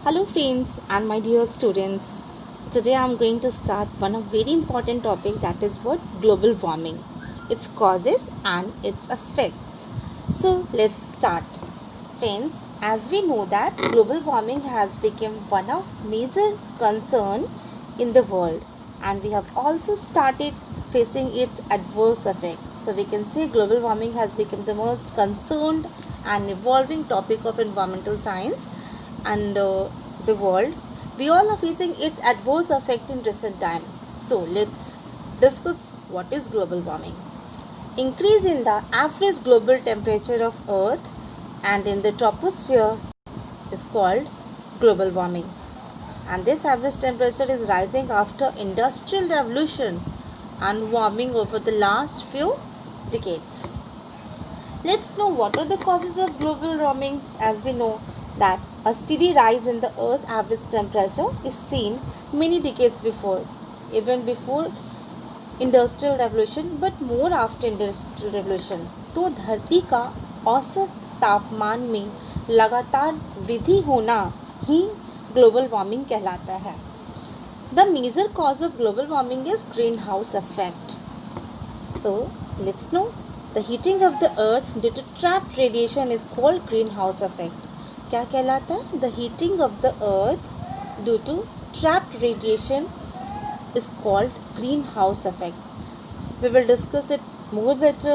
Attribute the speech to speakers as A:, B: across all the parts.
A: Hello friends and my dear students. Today I am going to start one of very important topic, that is what global warming, its causes and its effects. So let's start. Friends, as we know that global warming has become one of major concern in the world, and we have also started facing its adverse effect. So we can say global warming has become the most concerned and evolving topic of environmental science and the world. We all are facing its adverse effect in recent time. So let's discuss what is global warming. Increase in the average global temperature of earth and in the troposphere is called global warming, and this average temperature is rising after industrial revolution and warming over the last few decades. Let's know what are the causes of global warming. As we know that a steady rise in the earth average temperature is seen many decades before, even before industrial revolution but more after industrial revolution. तो धरती का औसत तापमान में लगातार वृद्धि होना ही global warming कहलाता है। The major cause of global warming is greenhouse effect. So let's know the heating of the earth due to trap radiation is called greenhouse effect. क्या कहलाता है? The heating of the earth due to trap radiation is called greenhouse effect. We will discuss it more better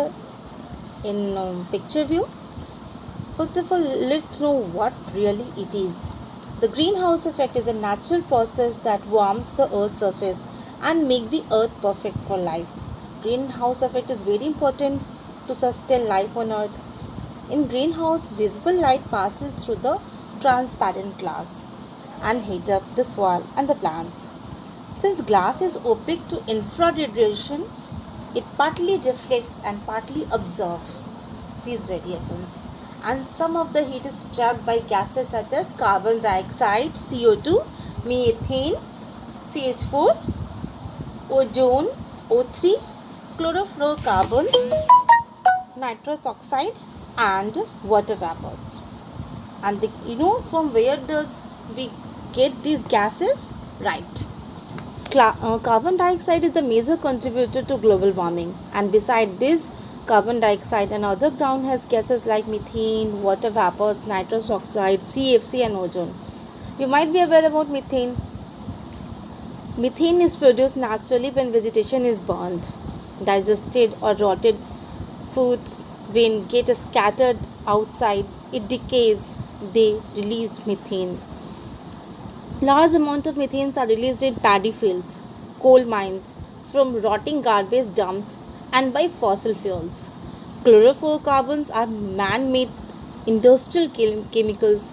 A: in picture view. First of all, let's know what really it is. The greenhouse effect is a natural process that warms the earth's surface and make the earth perfect for life. Greenhouse effect is very important to sustain life on earth. In greenhouse, visible light passes through the transparent glass and heat up the soil and the plants. Since glass is opaque to infrared radiation, it partly reflects and partly absorbs these radiations. And some of the heat is trapped by gases such as carbon dioxide, CO2, methane, CH4, ozone, O3, chlorofluorocarbons, nitrous oxide, and water vapors. And from where does we get these gases? Right. Carbon dioxide is the major contributor to global warming, and beside this carbon dioxide and other greenhouse gases like methane, water vapors, nitrous oxide, CFC and ozone. You might be aware about methane. Methane is produced naturally when vegetation is burned. Digested or rotted foods, when get scattered outside, it decays, they release methane. Large amounts of methane are released in paddy fields, coal mines, from rotting garbage dumps, and by fossil fuels. Chlorofluorocarbons are man-made industrial chemicals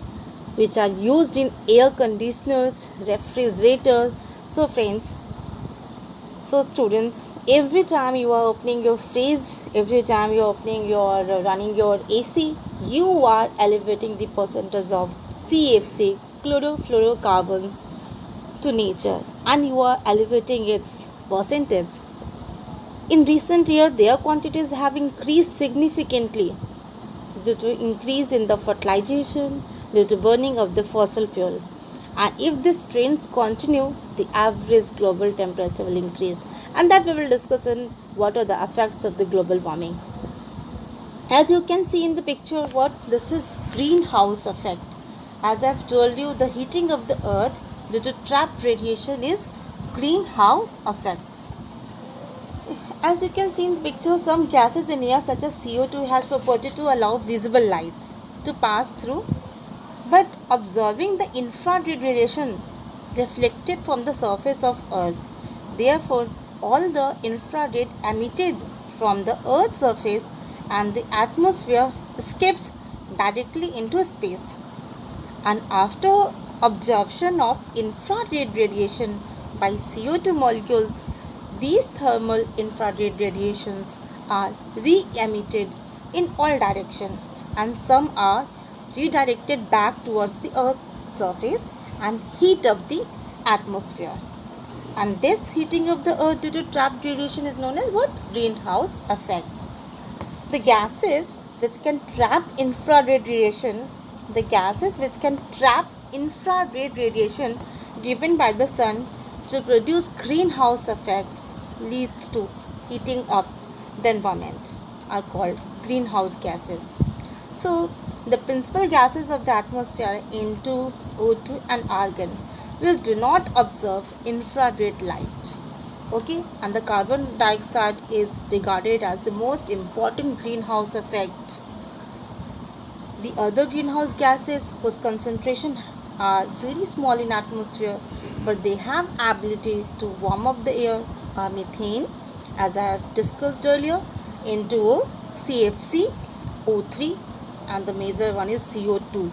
A: which are used in air conditioners, refrigerators. So friends, so students, every time you are opening your fridge, every time you are running your AC, you are elevating the percentage of CFC, chlorofluorocarbons, to nature, and you are elevating its percentage. In recent years, their quantities have increased significantly due to increase in the fertilization, due to burning of the fossil fuel. And if these trends continue, the average global temperature will increase, and that we will discuss in what are the effects of the global warming. As you can see in the picture, what this is greenhouse effect. As I've told you, the heating of the earth due to trapped radiation is greenhouse effects. As you can see in the picture, some gases in air such as CO2 has purported to allow visible lights to pass through, but observing the infrared radiation reflected from the surface of earth. Therefore, all the infrared emitted from the earth's surface and the atmosphere escapes directly into space. And after absorption of infrared radiation by CO2 molecules, these thermal infrared radiations are re-emitted in all directions, and some are redirected back towards the earth's surface and heat up the atmosphere. And this heating of the earth due to trapped radiation is known as what? Greenhouse effect. The gases which can trap infrared radiation, the gases which can trap infrared radiation given by the sun to produce greenhouse effect leads to heating up the environment are called greenhouse gases. So the principal gases of the atmosphere N2, O2 and argon which do not observe infrared light. Okay, and the carbon dioxide is regarded as the most important greenhouse effect. The other greenhouse gases whose concentration are very small in atmosphere but they have ability to warm up the air are methane, as I have discussed earlier, N2O, CFC, O3 and the major one is CO2.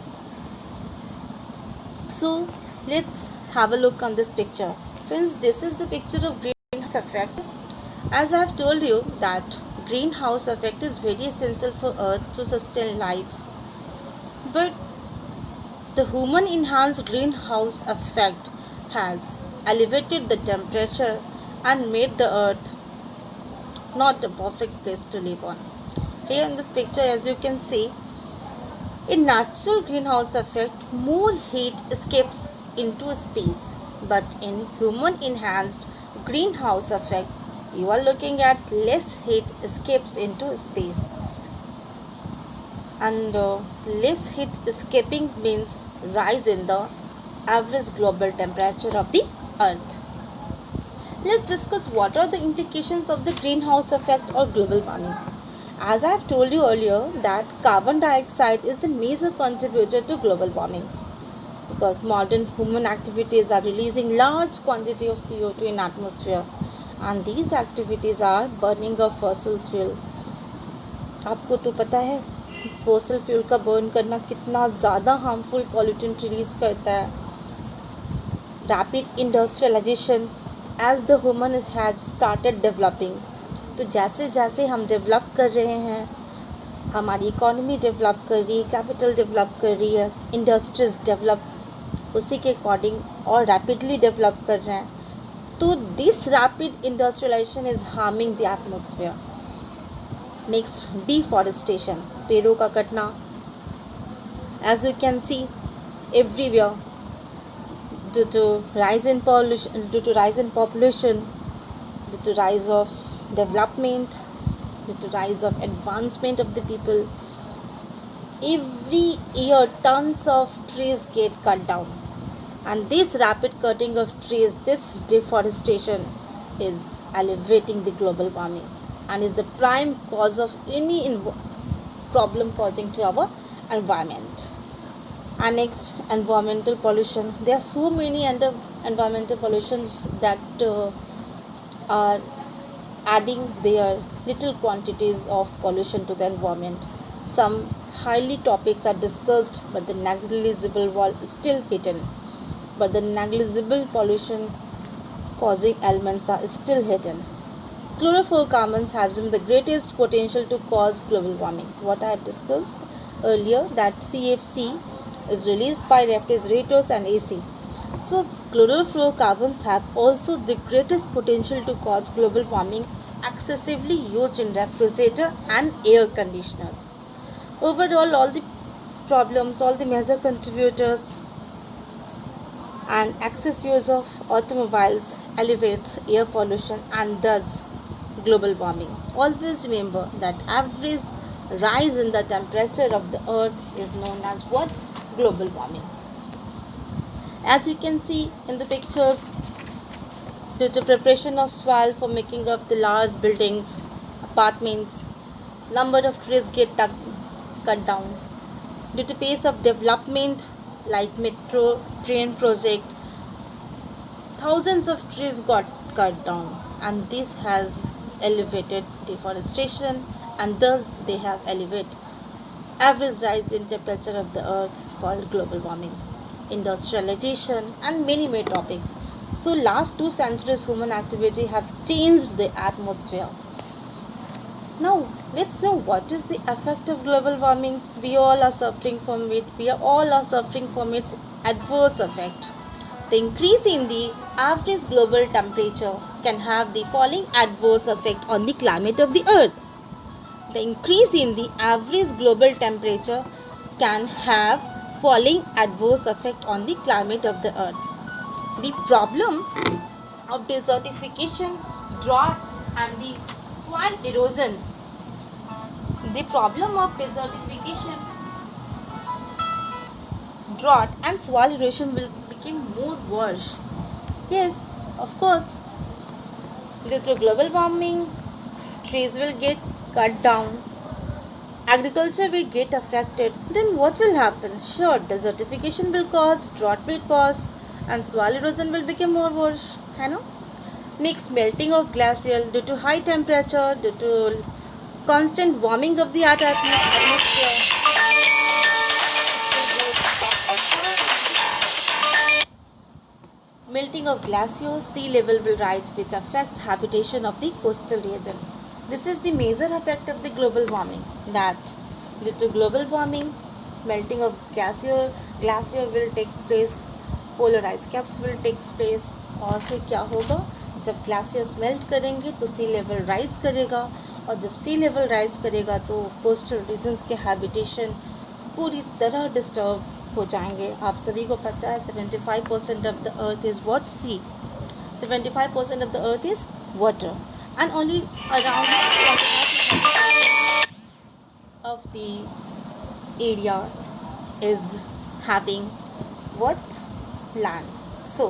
A: So let's have a look on this picture. Friends, this is the picture of greenhouse effect. As I have told you that greenhouse effect is very essential for earth to sustain life. But the human enhanced greenhouse effect has elevated the temperature and made the earth not a perfect place to live on. Here in this picture, as you can see, in natural greenhouse effect, more heat escapes into space, but in human enhanced greenhouse effect, you are looking at less heat escapes into space, and less heat escaping means rise in the average global temperature of the earth. Let's discuss what are the implications of the greenhouse effect or global warming. As I have told you earlier that carbon dioxide is the major contributor to global warming because modern human activities are releasing large quantity of CO2 in atmosphere and these activities are burning of fossil fuel. आपको तो पता है fossil fuel का burn करना कितना ज़्यादा harmful pollutant release करता है. Rapid industrialization as the human has started developing. तो जैसे जैसे हम डेवलप कर रहे हैं, हमारी इकोनॉमी डेवलप कर रही है, कैपिटल डेवलप कर रही है, इंडस्ट्रीज डेवलप उसी के अकॉर्डिंग और रैपिडली डेवलप कर रहे हैं, तो this rapid industrialisation is harming the atmosphere. Next, deforestation, पेड़ों का कटना. As you can see everywhere due to rise in population, due to rise of development, due to rise of advancement of the people, every year tons of trees get cut down, and this rapid cutting of trees, this deforestation is elevating the global warming and is the prime cause of any problem causing to our environment. And next, environmental pollution. There are so many environmental pollutions that are adding their little quantities of pollution to the environment. Some highly topics are discussed, but the negligible one is still hidden. But the negligible pollution causing elements are still hidden. Chlorofluorocarbons have the greatest potential to cause global warming. What I have discussed earlier, that CFC is released by refrigerators and AC. So chlorofluorocarbons have also the greatest potential to cause global warming, excessively used in refrigerator and air conditioners. Overall, all the problems, all the major contributors and excess use of automobiles elevates air pollution and thus global warming. Always remember that average rise in the temperature of the earth is known as what? Global warming. As you can see in the pictures, due to preparation of soil for making up the large buildings, apartments, number of trees get cut down. Due to pace of development like metro train project, thousands of trees got cut down, and this has elevated deforestation and thus they have elevated average rise in temperature of the earth called global warming, industrialization and many more topics. So last 2 centuries human activity have changed the atmosphere. Now let's know what is the effect of global warming. We all are suffering from it. We all are suffering from its adverse effect. The increase in the average global temperature can have the following adverse effect on the climate of the earth. The increase in the average global temperature can have falling adverse effect on the climate of the earth. The problem of desertification, drought, and the soil erosion. The problem of desertification, drought, and soil erosion will become more worse. Yes, of course, due to global warming, trees will get cut down, agriculture will get affected. Then what will happen? Sure, desertification will cause, drought will cause, and soil erosion will become more worse. I know. Next, melting of glacier due to high temperature, due to constant warming of the atmosphere. Melting of glaciers, sea level will rise, which affects habitation of the coastal region. This is the major effect of the global warming. That due to global warming, melting of glacier will take place, polar ice caps will take place, और फिर क्या होगा? जब ग्लाशियर्स melt करेंगे तो सी level rise करेगा, और जब सी लेवल राइज करेगा तो कोस्टल रीजन्स के हैबिटेशन पूरी तरह डिस्टर्ब हो जाएंगे. आप सभी को पता है 75% of the earth is what sea. 75% of the earth is water, and only around 25% of the area is having what? Land. So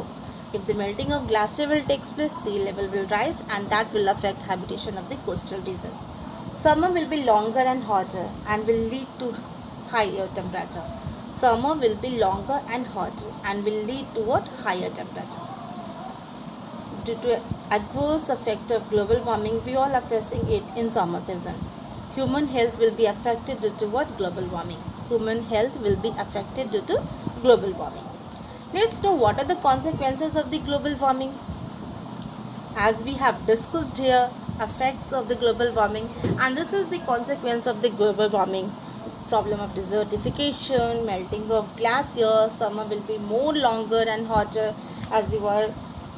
A: if the melting of glacier will take place, sea level will rise, and that will affect habitation of the coastal region. Summer will be longer and hotter and will lead to higher temperature. Summer will be longer and hotter and will lead to what? Higher temperature. Due to adverse effect of global warming, we all are facing it in summer season. Human health will be affected due to what? Global warming. Human health will be affected due to global warming. Let's know what are the consequences of the global warming. As we have discussed here, effects of the global warming, and this is the consequence of the global warming. Problem of desertification, melting of glaciers, summer will be more longer and hotter as you are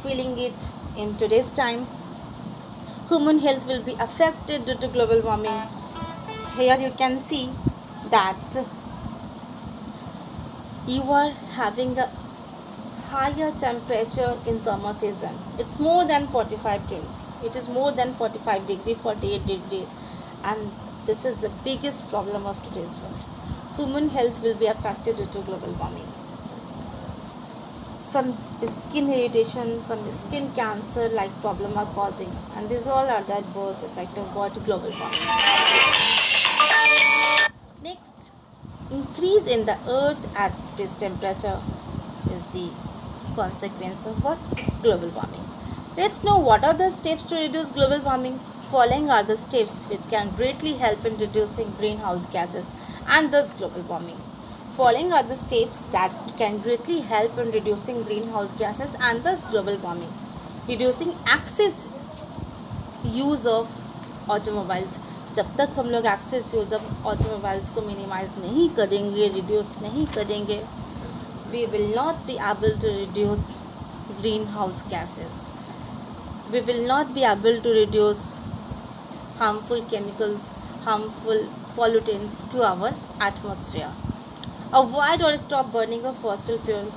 A: feeling it in today's time. Human health will be affected due to global warming. Here you can see that you are having a higher temperature in summer season. It's more than 45 degree. It is more than 45 degree, 48 degree, and this is the biggest problem of today's world. Human health will be affected due to global warming. Some skin irritation, some skin cancer like problem are causing, and these all are the adverse effect of what? Global warming. Next, increase in the earth average temperature is the consequence of what? Global warming. Let's know what are the steps to reduce global warming. Following are the steps which can greatly help in reducing greenhouse gases and thus global warming. Following are the steps that can greatly help in reducing greenhouse gases and thus global warming. Reducing excess use of automobiles. जब तक हम लोग access use of automobiles को minimise नहीं करेंगे, reduce नहीं करेंगे, we will not be able to reduce greenhouse gases. We will not be able to reduce harmful chemicals, harmful pollutants to our atmosphere. Avoid or stop burning of fossil fuel.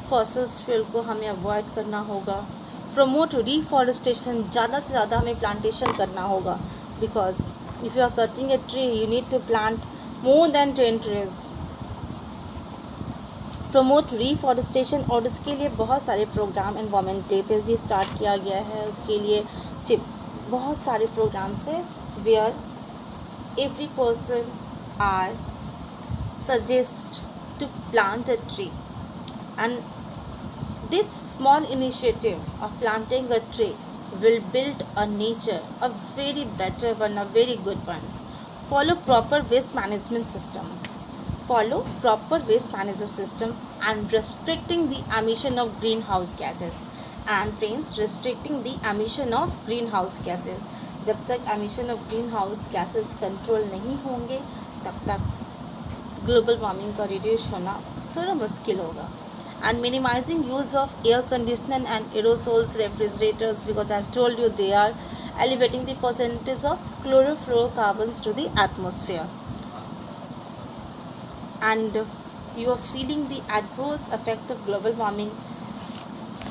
A: Fossil fuel को हमें avoid करना होगा. Promote reforestation. ज़्यादा से ज़्यादा हमें plantation करना होगा, because if you are cutting a tree, you need to plant more than 10 trees. Promote reforestation, और इसके लिए बहुत सारे प्रोग्राम एनवायरनमेंट डे पे भी स्टार्ट किया गया है. उसके लिए बहुत सारे प्रोग्राम्स है where every person are suggest to plant a tree, and this small initiative of planting a tree will build a nature, a very better one, a very good one. Follow proper waste management system. Follow proper waste management system and restricting the emission of greenhouse gases. And friends, restricting the emission of greenhouse gases. जब तक emission of greenhouse gases control नहीं होंगे, तब तक global warming का reduce होना थोड़ा मुश्किल होगा. And minimizing use of air conditioner and aerosols refrigerators, because I've told you they are elevating the percentage of chlorofluorocarbons to the atmosphere. And you are feeling the adverse effect of global warming.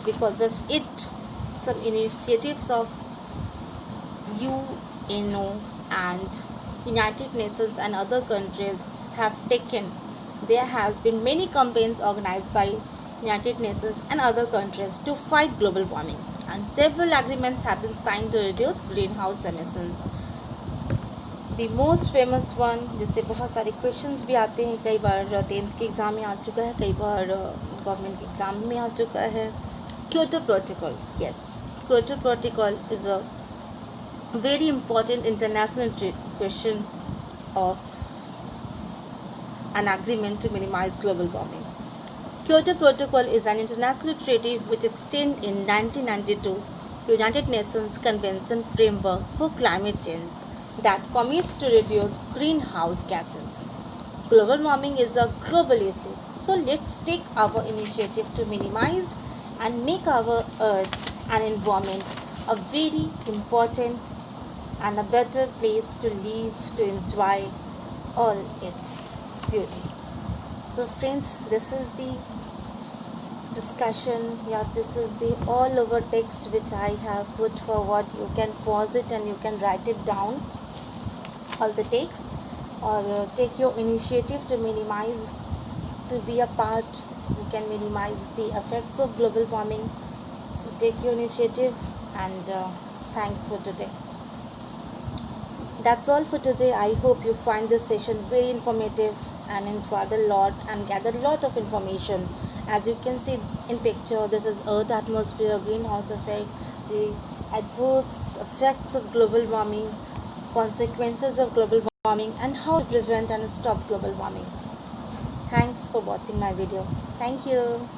A: Because of it, some initiatives of UNO and United Nations and other countries have taken. There has been many campaigns organized by United Nations and other countries to fight global warming, and several agreements have been signed to reduce greenhouse emissions. The most famous one, जिससे बहुत सारे questions भी आते हैं, कई बार 10th के exam में आ चुका है, कई बार गवर्नमेंट के एग्ज़ाम में आ चुका है, Kyoto protocol. Yes, Kyoto protocol is a very important international question of an agreement to minimize global warming. Kyoto Protocol is an international treaty which extended in 1992 United Nations Convention framework for climate change that commits to reduce greenhouse gases. Global warming is a global issue, so let's take our initiative to minimize and make our earth and environment a very important and a better place to live, to enjoy all its beauty. So friends, this is the discussion, this is the all over text which I have put forward. You can pause it and you can write it down, all the text, or take your initiative to minimize, to be a part. You can minimize the effects of global warming. So take your initiative, and thanks for today. That's all for today. I hope you find this session very informative and enjoyed a lot and gathered a lot of information. As you can see in picture, this is Earth atmosphere, greenhouse effect, the adverse effects of global warming, consequences of global warming, and how to prevent and stop global warming. Thanks for watching my video. Thank you.